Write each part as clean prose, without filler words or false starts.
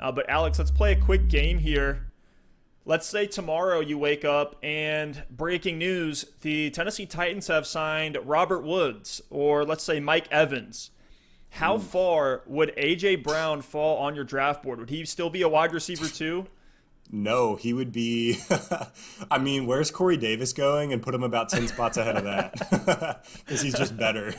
But Alex, let's play a quick game here. Let's say tomorrow you wake up and breaking news, the Tennessee Titans have signed Robert Woods, or let's say Mike Evans. How far would A.J. Brown fall on your draft board? Would he still be a wide receiver too? No, he would be. I mean, where's Corey Davis going? And put him about 10 spots ahead of that because he's just better.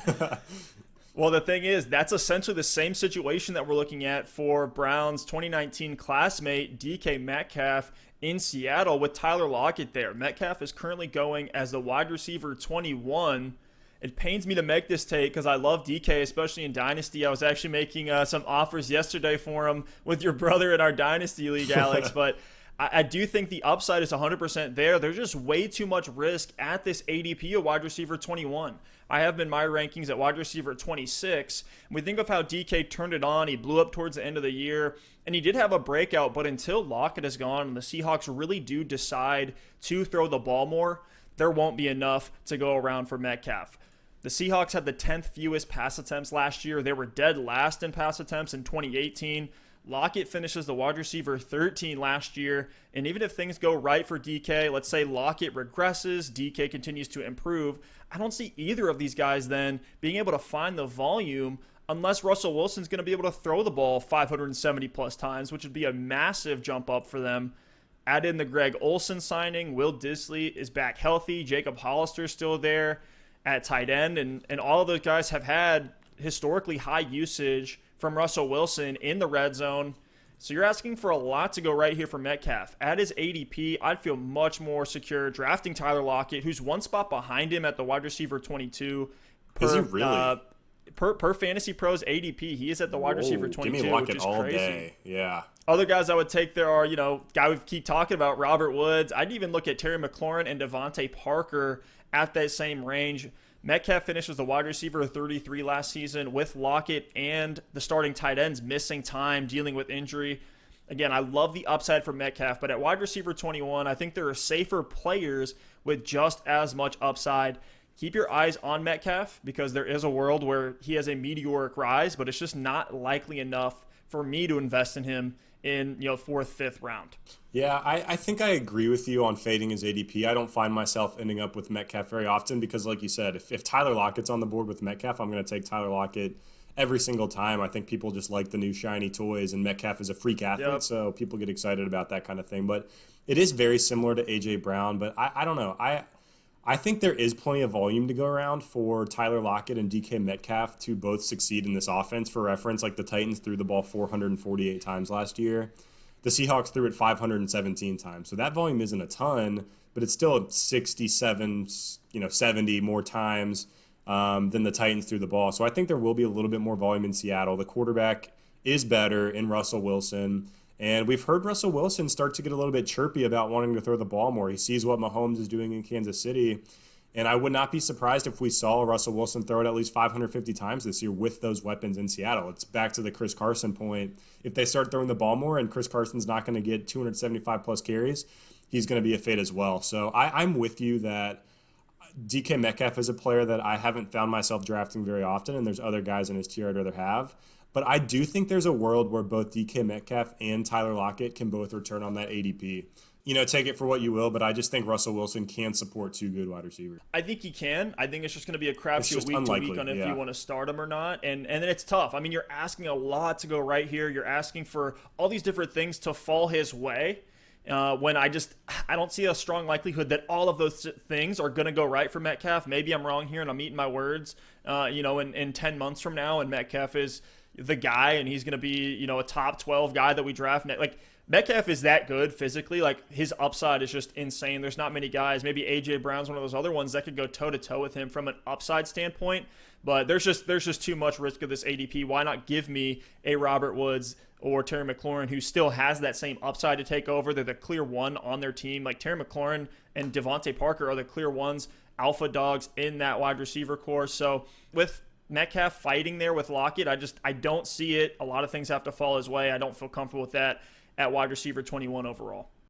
Well, the thing is, that's essentially the same situation that we're looking at for Brown's 2019 classmate, DK Metcalf, in Seattle with Tyler Lockett there. Metcalf is currently going as the wide receiver 21. It pains me to make this take because I love DK, especially in Dynasty. I was actually making some offers yesterday for him with your brother in our Dynasty League, Alex, but I do think the upside is 100% there. There's just way too much risk at this ADP of wide receiver 21. I have been my rankings at wide receiver 26. We think of how DK turned it on. He blew up towards the end of the year, and he did have a breakout, but until Lockett is gone and the Seahawks really do decide to throw the ball more, there won't be enough to go around for Metcalf. The Seahawks had the 10th fewest pass attempts last year. They were dead last in pass attempts in 2018. Lockett finishes the wide receiver 13 last year, and even if things go right for DK, let's say Lockett regresses, DK continues to improve, I don't see either of these guys then being able to find the volume unless Russell Wilson's going to be able to throw the ball 570 plus times, which would be a massive jump up for them. Add in the Greg Olsen signing, Will Dissly is back healthy, Jacob Hollister's still there at tight end, and all of those guys have had historically high usage from Russell Wilson in the red zone. So you're asking for a lot to go right here for Metcalf. At his ADP, I'd feel much more secure drafting Tyler Lockett, who's one spot behind him at the wide receiver 22. Is he really? Per Fantasy Pros ADP, he is at the wide receiver 22, give me Lockett which is all crazy. day. Yeah. Other guys I would take there are, guy we keep talking about, Robert Woods. I'd even look at Terry McLaurin and Devontae Parker at that same range. Metcalf finishes the wide receiver 33 last season with Lockett and the starting tight ends missing time, dealing with injury. Again, I love the upside for Metcalf, but at wide receiver 21, I think there are safer players with just as much upside. Keep your eyes on Metcalf because there is a world where he has a meteoric rise, but it's just not likely enough for me to invest in him in 4th, 5th round. Yeah, I think I agree with you on fading his ADP. I don't find myself ending up with Metcalf very often because, like you said, if Tyler Lockett's on the board with Metcalf, I'm going to take Tyler Lockett every single time. I think people just like the new shiny toys, and Metcalf is a freak athlete, so people get excited about that kind of thing. But it is very similar to A.J. Brown, but I don't know. I think there is plenty of volume to go around for Tyler Lockett and DK Metcalf to both succeed in this offense. For reference, like the Titans threw the ball 448 times last year. The Seahawks threw it 517 times. So that volume isn't a ton, but it's still 67, 70 more times than the Titans threw the ball. So I think there will be a little bit more volume in Seattle. The quarterback is better in Russell Wilson. And we've heard Russell Wilson start to get a little bit chirpy about wanting to throw the ball more. He sees what Mahomes is doing in Kansas City. And I would not be surprised if we saw Russell Wilson throw it at least 550 times this year with those weapons in Seattle. It's back to the Chris Carson point. If they start throwing the ball more and Chris Carson's not going to get 275 plus carries, he's going to be a fade as well. So I'm with you that DK Metcalf is a player that I haven't found myself drafting very often, and there's other guys in his tier I'd rather have. But I do think there's a world where both DK Metcalf and Tyler Lockett can both return on that ADP. Take it for what you will, but I just think Russell Wilson can support two good wide receivers. I think he can. I think it's just going to be a crapshoot week to week on if you want to start him or not. And then it's tough. I mean, you're asking a lot to go right here. You're asking for all these different things to fall his way. When I don't see a strong likelihood that all of those things are going to go right for Metcalf. Maybe I'm wrong here and I'm eating my words, in 10 months from now, and Metcalf is the guy and he's going to be, a top 12 guy that we draft. Like, Metcalf is that good physically. Like, his upside is just insane. There's not many guys. Maybe A.J. Brown's one of those other ones that could go toe-to-toe with him from an upside standpoint. But there's just too much risk of this ADP. Why not give me a Robert Woods or Terry McLaurin who still has that same upside to take over? They're the clear one on their team. Like, Terry McLaurin and Devontae Parker are the clear ones, alpha dogs in that wide receiver core. So with Metcalf fighting there with Lockett, I don't see it. A lot of things have to fall his way. I don't feel comfortable with that at wide receiver 21 overall.